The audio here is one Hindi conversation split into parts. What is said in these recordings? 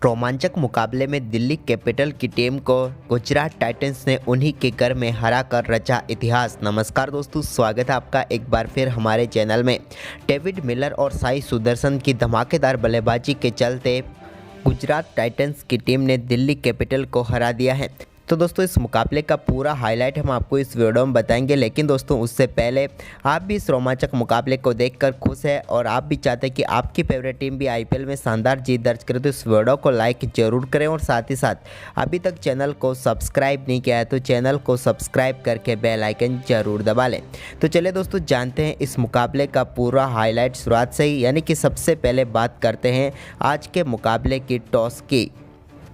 रोमांचक मुकाबले में दिल्ली कैपिटल की टीम को गुजरात टाइटंस ने उन्हीं के घर में हराकर रचा इतिहास। नमस्कार दोस्तों, स्वागत है आपका एक बार फिर हमारे चैनल में। डेविड मिलर और साई सुदर्शन की धमाकेदार बल्लेबाजी के चलते गुजरात टाइटंस की टीम ने दिल्ली कैपिटल को हरा दिया है। तो दोस्तों इस मुकाबले का पूरा हाईलाइट हम आपको इस वीडियो में बताएंगे, लेकिन दोस्तों उससे पहले आप भी इस रोमांचक मुकाबले को देखकर खुश है और आप भी चाहते हैं कि आपकी फेवरेट टीम भी आईपीएल में शानदार जीत दर्ज करे, तो इस वीडियो को लाइक जरूर करें और साथ ही साथ अभी तक चैनल को सब्सक्राइब नहीं किया है तो चैनल को सब्सक्राइब करके बेल आइकन जरूर दबा लें। तो चलिए दोस्तों जानते हैं इस मुकाबले का पूरा हाईलाइट शुरुआत से ही, यानी कि सबसे पहले बात करते हैं आज के मुकाबले की टॉस की।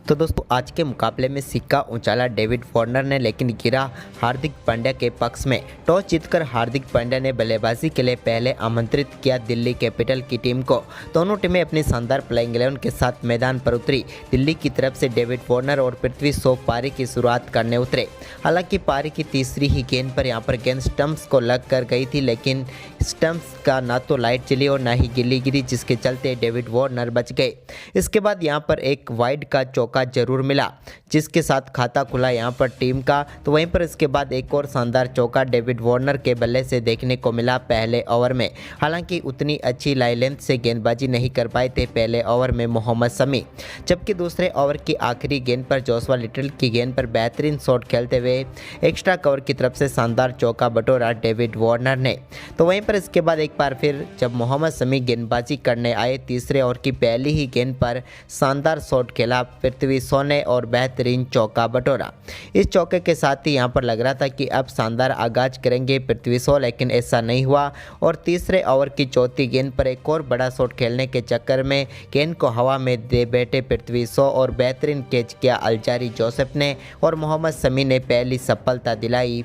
तो दोस्तों आज के मुकाबले में सिक्का उछाला डेविड वार्नर ने, लेकिन गिरा हार्दिक पांड्या के पक्ष में। टॉस जीतकर हार्दिक पांड्या ने बल्लेबाजी के लिए पहले आमंत्रित किया दिल्ली कैपिटल की टीम को। दोनों टीमें अपनी शानदार प्लेइंग 11 के साथ मैदान पर उतरी। दिल्ली की तरफ से डेविड वार्नर और पृथ्वी शॉ पारी की शुरुआत करने उतरे। हालांकि पारी की तीसरी ही गेंद पर यहां पर गेंद स्टंप्स को लग कर गई थी, लेकिन स्टंप्स का ना तो लाइट चली और ना ही गिल्ली गिरी, जिसके चलते डेविड वार्नर बच गए। इसके बाद यहां पर एक वाइड का चौका जरूर मिला, जिसके साथ खाता खुला यहां पर टीम का। तो वहीं पर इसके बाद एक और शानदार चौका डेविड वार्नर के बल्ले से देखने को मिला पहले ओवर में। हालांकि उतनी अच्छी लाई लेंथ से गेंदबाजी नहीं कर पाए थे पहले ओवर में मोहम्मद शमी, जबकि दूसरे ओवर की आखिरी गेंद पर जोशुआ लिटल की गेंद पर बेहतरीन शॉट खेलते हुए एक्स्ट्रा कवर की तरफ से शानदार चौका बटोरा डेविड वार्नर ने। तो वहीं पर इसके बाद एक बार फिर जब मोहम्मद शमी गेंदबाजी करने आए, तीसरे ओवर की पहली ही गेंद पर शानदार शॉट खेला पृथ्वी शॉ ने और बेहतरीन चौका बटोरा। इस चौके के साथ ही यहां पर लग रहा था कि अब शानदार आगाज करेंगे पृथ्वी शॉ, लेकिन ऐसा नहीं हुआ और तीसरे ओवर की चौथी गेंद पर एक और बड़ा शॉट खेलने के चक्कर में गेंद को हवा में दे बैठे पृथ्वी शॉ और बेहतरीन कैच किया अल्जारी जोसेफ ने और मोहम्मद शमी ने पहली सफलता दिलाई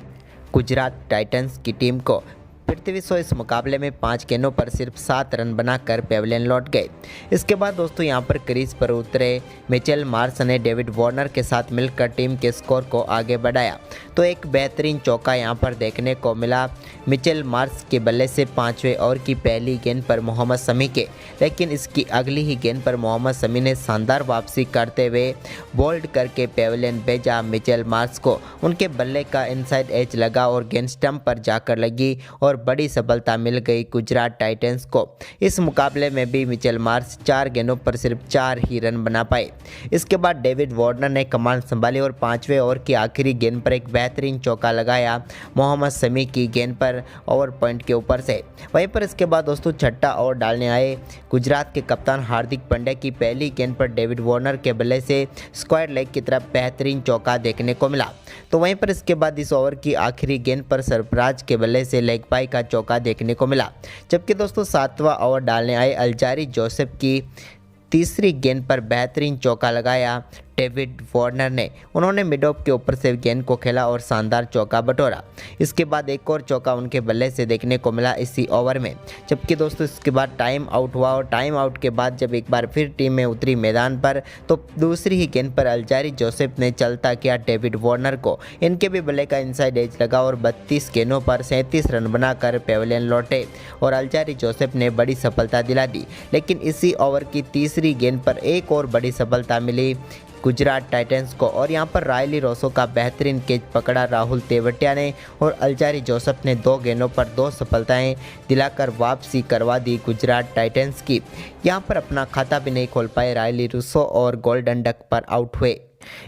गुजरात टाइटंस की टीम को। पृथ्वी शॉ इस मुकाबले में 5 गेंदों पर सिर्फ 7 रन बनाकर पेविलियन लौट गए। इसके बाद दोस्तों यहां पर क्रीज पर उतरे मिचेल मार्श ने डेविड वार्नर के साथ मिलकर टीम के स्कोर को आगे बढ़ाया। तो एक बेहतरीन चौका यहां पर देखने को मिला मिचेल मार्श के बल्ले से 5वें ओवर की पहली गेंद पर मोहम्मद शमी के, लेकिन इसकी अगली ही गेंद पर मोहम्मद शमी ने शानदार वापसी करते हुए बोल्ड करके पेविलियन भेजा मिचेल मार्श को। उनके बल्ले का इनसाइड एज लगा और गेंद स्टंप पर जाकर लगी और बड़ी सफलता मिल गई गुजरात टाइटंस को। इस मुकाबले में भी मिचेल मार्श 4 गेंदों पर सिर्फ 4 ही रन बना पाए। इसके बाद डेविड वार्नर ने कमान संभाली और 5वें ओवर की आखिरी गेंद पर एक बेहतरीन चौका लगाया मोहम्मद शमी की गेंद पर ओवर पॉइंट के ऊपर से। वहीं पर इसके बाद दोस्तों छठा ओवर डालने आए गुजरात के कप्तान हार्दिक पांड्या की पहली गेंद पर डेविड वार्नर के बल्ले से स्क्वायर लेग की तरफ बेहतरीन चौका देखने को मिला। तो वहीं पर इसके बाद इस ओवर की आखिरी गेंद पर सरफराज के बल्ले से लेग पाई का चौका देखने को मिला, जबकि दोस्तों 7वां ओवर डालने आए अल्जारी जोसेफ की तीसरी गेंद पर बेहतरीन चौका लगाया डेविड वार्नर ने। उन्होंने मिड ऑफ के ऊपर से गेंद को खेला और शानदार चौका बटोरा। इसके बाद एक और चौका उनके बल्ले से देखने को मिला इसी ओवर में, जबकि दोस्तों इसके बाद टाइम आउट हुआ और टाइम आउट के बाद जब एक बार फिर टीम में उतरी मैदान पर तो दूसरी ही गेंद पर अल्जारी जोसेफ ने चलता किया डेविड वार्नर को। इनके भी बल्ले का इनसाइड एज लगा और 32 गेंदों पर 37 रन बनाकर पेविलियन लौटे और अल्जारी जोसेफ ने बड़ी सफलता दिला दी। लेकिन इसी ओवर की तीसरी गेंद पर एक और बड़ी सफलता मिली गुजरात टाइटंस को और यहां पर रायली रोसो का बेहतरीन कैच पकड़ा राहुल तेवटिया ने और अल्जारी जोसेफ ने 2 गेंदों पर 2 सफलताएं दिलाकर वापसी करवा दी गुजरात टाइटंस की। यहां पर अपना खाता भी नहीं खोल पाए रायली रोसो और गोल्डन डक पर आउट हुए।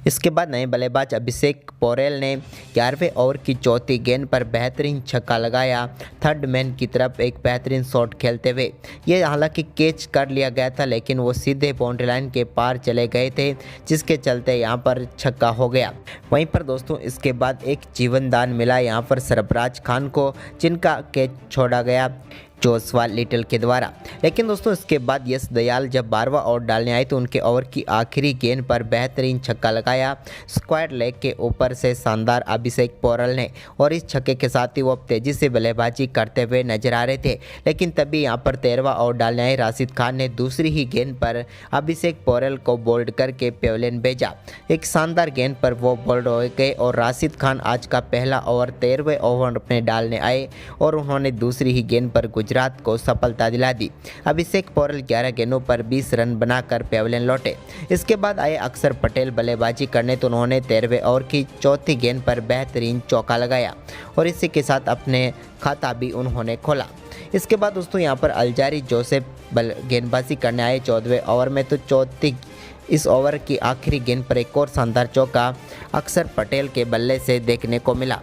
इसके बाद नए बल्लेबाज अभिषेक पोरेल ने 11वें ओवर की चौथी गेंद पर बेहतरीन छक्का लगाया थर्ड मैन की तरफ एक बेहतरीन शॉट खेलते हुए। ये हालांकि कैच कर लिया गया था, लेकिन वो सीधे बाउंड्री लाइन के पार चले गए थे, जिसके चलते यहाँ पर छक्का हो गया। वहीं पर दोस्तों इसके बाद एक जीवनदान मिला यहाँ पर सरफराज खान को, जिनका कैच छोड़ा गया जोशुआ लिटल के द्वारा। लेकिन दोस्तों इसके बाद यश दयाल जब 12वां ओवर डालने आए तो उनके ओवर की आखिरी गेंद पर बेहतरीन छक्का लगाया स्क्वायर लेग के ऊपर से शानदार अभिषेक पोरेल ने और इस छक्के के साथ ही वो तेजी से बल्लेबाजी करते हुए नजर आ रहे थे। लेकिन तभी यहां पर 13वां ओवर डालने आए राशिद खान ने दूसरी ही गेंद पर अभिषेक पोरेल को बोल्ड करके पेविलियन भेजा। एक शानदार गेंद पर वो बोल्ड हो गए और राशिद खान आज का पहला ओवर 13वें ओवर अपने डालने आए और उन्होंने दूसरी ही गेंद पर गुजरात को सफलता दिला दी। अभिषेक पोरल 11 गेंदों पर 20 रन बनाकर पेविलियन लौटे। इसके बाद आए अक्षर पटेल बल्लेबाजी करने तो उन्होंने 13वें ओवर की चौथी गेंद पर बेहतरीन चौका लगाया और इसी के साथ अपने खाता भी उन्होंने खोला। इसके बाद दोस्तों यहाँ पर अल्जारी जोसेफ गेंदबाजी करने आए 14वें ओवर में, तो चौथी इस ओवर की आखिरी गेंद पर एक और शानदार चौका अक्षर पटेल के बल्ले से देखने को मिला।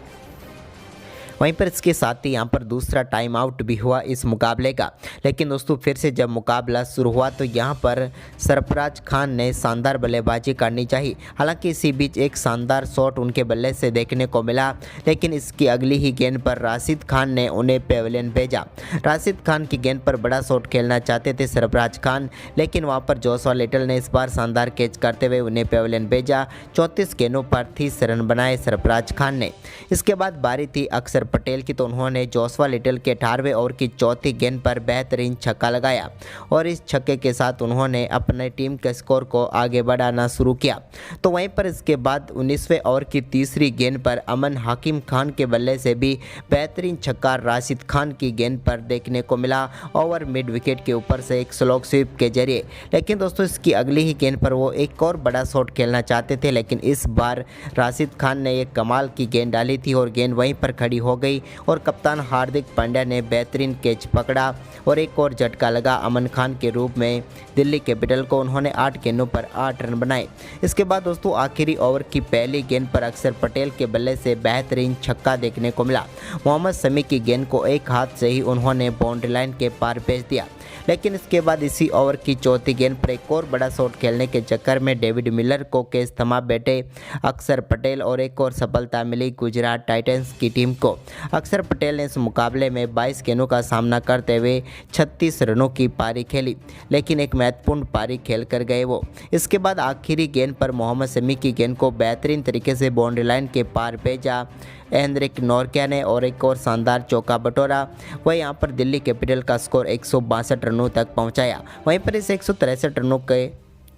वहीं पर इसके साथ ही यहाँ पर दूसरा टाइम आउट भी हुआ इस मुकाबले का। लेकिन दोस्तों फिर से जब मुकाबला शुरू हुआ तो यहाँ पर सरफराज खान ने शानदार बल्लेबाजी करनी चाहिए। हालांकि इसी बीच एक शानदार शॉट उनके बल्ले से देखने को मिला, लेकिन इसकी अगली ही गेंद पर राशिद खान ने उन्हें पेविलियन भेजा। राशिद खान की गेंद पर बड़ा शॉट खेलना चाहते थे सरफराज खान, लेकिन वहाँ पर जोशुआ लिटल ने इस बार शानदार कैच करते हुए उन्हें पेविलियन भेजा। 34 गेंदों पर 30 रन बनाए सरफराज खान ने। इसके बाद बारी थी अक्षर पटेल की, तो उन्होंने जोशुआ लिटल के 18वें ओवर की चौथी गेंद पर बेहतरीन छक्का लगाया और इस छक्के के साथ उन्होंने अपने टीम के स्कोर को आगे बढ़ाना शुरू किया। तो वहीं पर इसके बाद 19वें ओवर की तीसरी गेंद पर अमन हकीम खान के बल्ले से भी बेहतरीन छक्का राशिद खान की गेंद पर देखने को मिला ओवर मिड विकेट के ऊपर से एक स्लो स्वीप के जरिए। लेकिन दोस्तों इसकी अगली ही गेंद पर वो एक और बड़ा शॉट खेलना चाहते थे, लेकिन इस बार राशिद खान ने एक कमाल की गेंद डाली थी और गेंद वहीं पर खड़ी हो गई और कप्तान हार्दिक पांड्या ने बेहतरीन कैच पकड़ा और एक और झटका लगा अमन खान के रूप में दिल्ली कैपिटल को। उन्होंने 8 गेंदों पर 8 रन बनाए। इसके बाद दोस्तों आखिरी ओवर की पहली गेंद पर अक्षर पटेल के बल्ले से बेहतरीन छक्का देखने को मिला। मोहम्मद शमी की गेंद को एक हाथ से ही उन्होंने बाउंड्री लाइन के पार भेज दिया। लेकिन इसके बाद इसी ओवर की चौथी गेंद पर एक और बड़ा शॉट खेलने के चक्कर में डेविड मिलर को कैच थमा बैठे अक्षर पटेल और एक और सफलता मिली गुजरात टाइटंस की टीम को। अक्षर पटेल ने इस मुकाबले में 22 गेंदों का सामना करते हुए 36 रनों की पारी खेली, लेकिन एक महत्वपूर्ण पारी खेल कर गए वो। इसके बाद आखिरी गेंद पर मोहम्मद शमी की गेंद को बेहतरीन तरीके से बाउंड्री लाइन के पार भेजा एंड्रिक नोरकिया ने और एक और शानदार चौका बटोरा। वह यहाँ पर दिल्ली कैपिटल का स्कोर 162 रनों तक पहुँचाया। वहीं पर इस 163 रनों के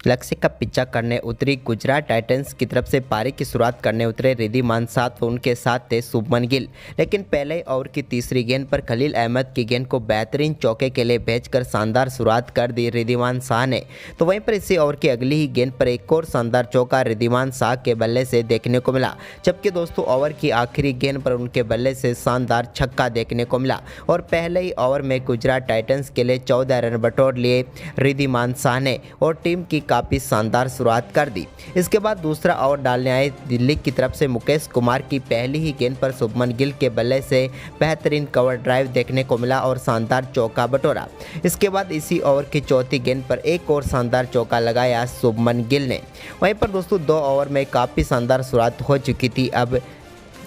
लक्ष्य का पीछा करने उतरी गुजरात टाइटंस की तरफ से पारी की शुरुआत करने उतरे रिद्धिमान शाह, तो उनके साथ थे शुभमन गिल। लेकिन पहले ओवर की तीसरी गेंद पर खलील अहमद की गेंद को बेहतरीन चौके के लिए भेजकर शानदार शुरुआत कर दी रिद्धिमान शाह ने। तो वहीं पर इसी ओवर की अगली ही गेंद पर एक और शानदार चौका रिद्धिमान शाह के बल्ले से देखने को मिला, जबकि दोस्तों ओवर की आखिरी गेंद पर उनके बल्ले से शानदार छक्का देखने को मिला और पहले ही ओवर में गुजरात टाइटंस के लिए 14 रन बटोर लिए रिद्धिमान शाह ने और टीम की काफ़ी शानदार शुरुआत कर दी। इसके बाद दूसरा ओवर डालने आए दिल्ली की तरफ से मुकेश कुमार की पहली ही गेंद पर शुभमन गिल के बल्ले से बेहतरीन कवर ड्राइव देखने को मिला और शानदार चौका बटोरा। इसके बाद इसी ओवर की चौथी गेंद पर एक और शानदार चौका लगाया शुभमन गिल ने। वहीं पर दोस्तों 2 ओवर में काफ़ी शानदार शुरुआत हो चुकी थी अब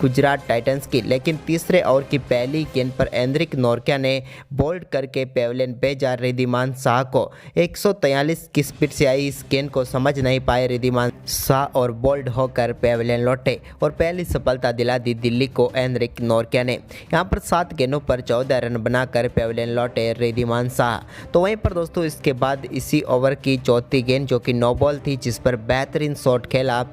गुजरात टाइटंस की, लेकिन तीसरे ओवर की पहली गेंद पर एंड्रिक नोरकिया ने बोल्ड करके पेविलियन भेजा रिद्धिमान शाह को। 143 की स्पीड से आई इस गेंद को समझ नहीं पाए रिद्धिमान शाह और बोल्ड होकर पेविलियन लौटे और पहली सफलता दिला दी दिल्ली को एंड्रिक नोरकिया ने। यहाँ पर 7 गेंदों पर 14 रन बनाकर पेविलियन लौटे रिद्धिमान शाह। तो वहीं पर दोस्तों इसके बाद इसी ओवर की चौथी गेंद जो कि नो बॉल थी, जिस पर बेहतरीन शॉट खेला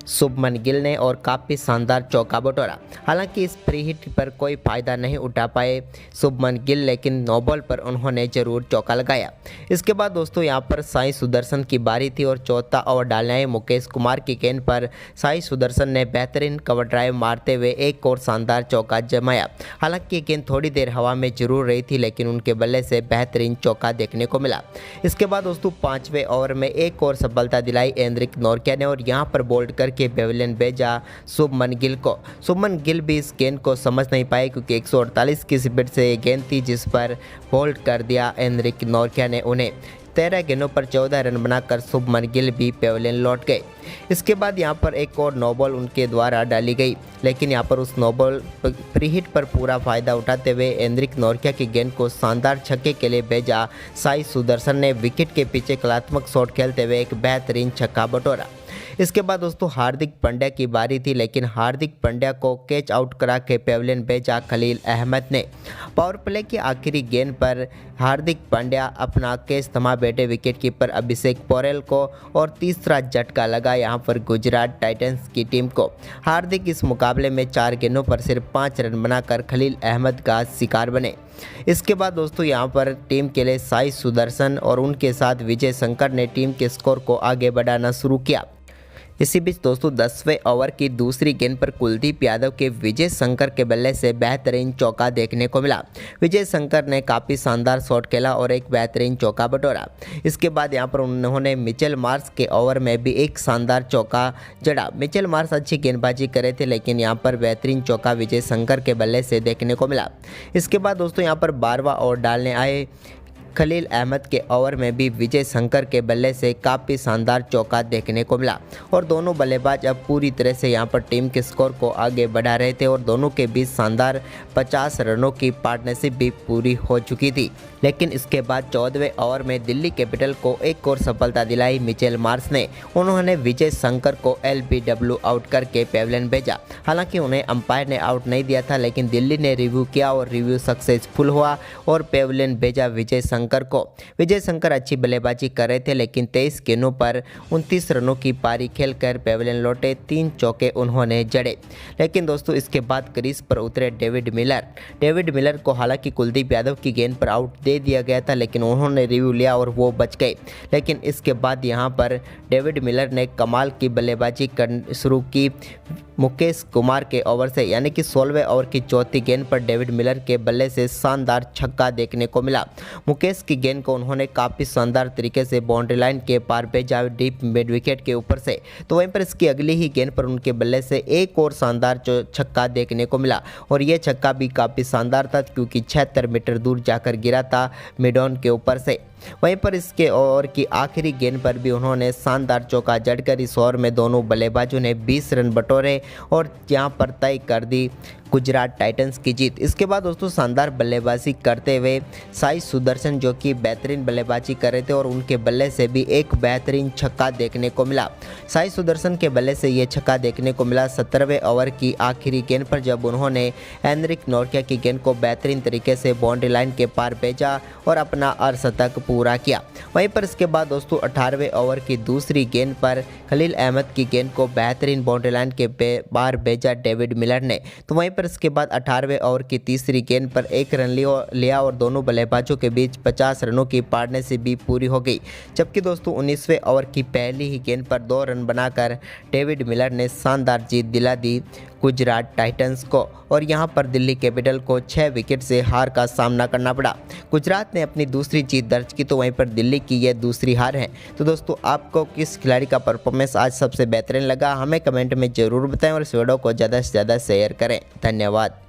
शुभमन गिल ने और काफ़ी शानदार चौका बटोरा। हालांकि इस फ्री हिट पर कोई फ़ायदा नहीं उठा पाए शुभमन गिल, लेकिन नो बॉल पर उन्होंने ज़रूर चौका लगाया। इसके बाद दोस्तों यहां पर साई सुदर्शन की बारी थी और चौथा ओवर डालने आए मुकेश कुमार की गेंद पर साई सुदर्शन ने बेहतरीन कवर ड्राइव मारते हुए एक और शानदार चौका जमाया। हालांकि गेंद थोड़ी देर हवा में जरूर रही थी, लेकिन उनके बल्ले से बेहतरीन चौका देखने को मिला। इसके बाद दोस्तों 5वें ओवर में एक और सफलता दिलाई एंड्रिक नोरकिया ने और यहाँ पर बोल्ड कर के पेविलियन भेजा शुभमन गिल को। शुभमन गिल भी इस गेंद को समझ नहीं पाए क्योंकि 148 की स्पीड से ये गेंद थी, जिस पर बोल्ड कर दिया एंड्रिक नोरकिया ने उन्हें। 13 गेंदों पर 14 रन बनाकर शुभमन गिल भी पेविलियन लौट गए। इसके बाद यहां पर एक और नो बॉल उनके द्वारा डाली गई, लेकिन यहां पर उस नो बॉल फ्री हिट पर पूरा फायदा उठाते हुए एंड्रिक नोरकिया की गेंद को शानदार छक्के के लिए भेजा साई सुदर्शन ने विकेट के पीछे कलात्मक शॉट खेलते हुए एक बेहतरीन छक्का बटोरा। इसके बाद दोस्तों हार्दिक पांड्या की बारी थी, लेकिन हार्दिक पांड्या को कैच आउट करा के पेविलियन भेजा खलील अहमद ने। पावर प्ले की आखिरी गेंद पर हार्दिक पांड्या अपना कैच थमा बैठे विकेटकीपर अभिषेक पोरेल को और तीसरा झटका लगा यहां पर गुजरात टाइटंस की टीम को। हार्दिक इस मुकाबले में 4 गेंदों पर सिर्फ 5 रन बनाकर खलील अहमद का शिकार बने। इसके बाद दोस्तों यहां पर टीम के लिए साई सुदर्शन और उनके साथ विजय शंकर ने टीम के स्कोर को आगे बढ़ाना शुरू किया। इसी बीच दोस्तों 10वें ओवर की दूसरी गेंद पर कुलदीप यादव के विजय शंकर के बल्ले से बेहतरीन चौका देखने को मिला। विजय शंकर ने काफ़ी शानदार शॉट खेला और एक बेहतरीन चौका बटोरा। इसके बाद यहां पर उन्होंने मिचेल मार्श के ओवर में भी एक शानदार चौका जड़ा। मिचेल मार्श अच्छी गेंदबाजी करे थे, लेकिन यहां पर बेहतरीन चौका विजय शंकर के बल्ले से देखने को मिला। इसके बाद दोस्तों यहां पर 12वां ओवर डालने आए खलील अहमद के ओवर में भी विजय शंकर के बल्ले से काफ़ी शानदार चौका देखने को मिला और दोनों बल्लेबाज अब पूरी तरह से यहां पर टीम के स्कोर को आगे बढ़ा रहे थे और दोनों के बीच शानदार 50 रनों की पार्टनरशिप भी पूरी हो चुकी थी। लेकिन इसके बाद 14वें ओवर में दिल्ली कैपिटल को एक और सफलता दिलाई मिचेल मार्श ने। उन्होंने विजय शंकर को LBW आउट करके पेविलियन भेजा। हालांकि उन्हें अंपायर ने आउट नहीं दिया था, लेकिन दिल्ली ने रिव्यू किया और रिव्यू सक्सेसफुल हुआ और पेविलियन भेजा विजय शंकर को। विजय शंकर अच्छी बल्लेबाजी कर रहे थे, लेकिन 23 गेंदों पर 29 रनों की पारी खेलकर पेविलियन लौटे। 3 चौके उन्होंने जड़े। लेकिन दोस्तों इसके बाद क्रीज पर उतरे डेविड मिलर को हालांकि कुलदीप यादव की गेंद पर आउट दे दिया गया था, लेकिन उन्होंने रिव्यू लिया और वो बच गए। लेकिन इसके बाद यहां पर डेविड मिलर ने कमाल की बल्लेबाजी शुरू की। मुकेश कुमार के ओवर से यानी कि 16वें ओवर की चौथी गेंद पर डेविड मिलर के बल्ले से शानदार छक्का देखने को मिला। मुकेश की गेंद को उन्होंने काफ़ी शानदार तरीके से बाउंड्री लाइन के पार भेजा डीप मिड विकेट के ऊपर से। तो वहीं पर इसकी अगली ही गेंद पर उनके बल्ले से एक और शानदार छक्का देखने को मिला और ये छक्का भी काफ़ी शानदार था, क्योंकि 76 मीटर दूर जाकर गिरा था मिड ऑन के ऊपर से। वहीं पर इसके ओवर की आखिरी गेंद पर भी उन्होंने शानदार चौका जड़कर इस ओवर में दोनों बल्लेबाजों ने 20 रन बटोरे और यहां पर तय कर दी गुजरात टाइटंस की जीत। इसके बाद दोस्तों शानदार बल्लेबाजी करते हुए साई सुदर्शन जो कि बेहतरीन बल्लेबाजी कर रहे थे और उनके बल्ले से भी एक बेहतरीन छक्का देखने को मिला। साई सुदर्शन के बल्ले से ये छक्का देखने को मिला 17वें ओवर की आखिरी गेंद पर, जब उन्होंने हेनरिक नोरकिया की गेंद को बेहतरीन तरीके से बाउंड्री लाइन के पार भेजा और अपना अर्धशतक पूरा किया। वहीं पर इसके बाद दोस्तों 18वें ओवर की दूसरी गेंद पर खलील अहमद की गेंद को बेहतरीन बाउंड्री लाइन के पार भेजा डेविड मिलर ने। तो वहीं पर इसके बाद 18वें ओवर की तीसरी गेंद पर 1 रन लिया और दोनों बल्लेबाजों के बीच 50 रनों की पार्टनरशिप भी पूरी हो गई। जबकि दोस्तों 19वें ओवर की पहली ही गेंद पर 2 रन बनाकर डेविड मिलर ने शानदार जीत दिला दी गुजरात टाइटंस को और यहां पर दिल्ली कैपिटल को 6 विकेट से हार का सामना करना पड़ा। गुजरात ने अपनी दूसरी जीत दर्ज की, तो वहीं पर दिल्ली की यह दूसरी हार है। तो दोस्तों आपको किस खिलाड़ी का परफॉर्मेंस आज सबसे बेहतरीन लगा, हमें कमेंट में ज़रूर बताएं और इस वीडियो को ज़्यादा से ज़्यादा शेयर करें। धन्यवाद।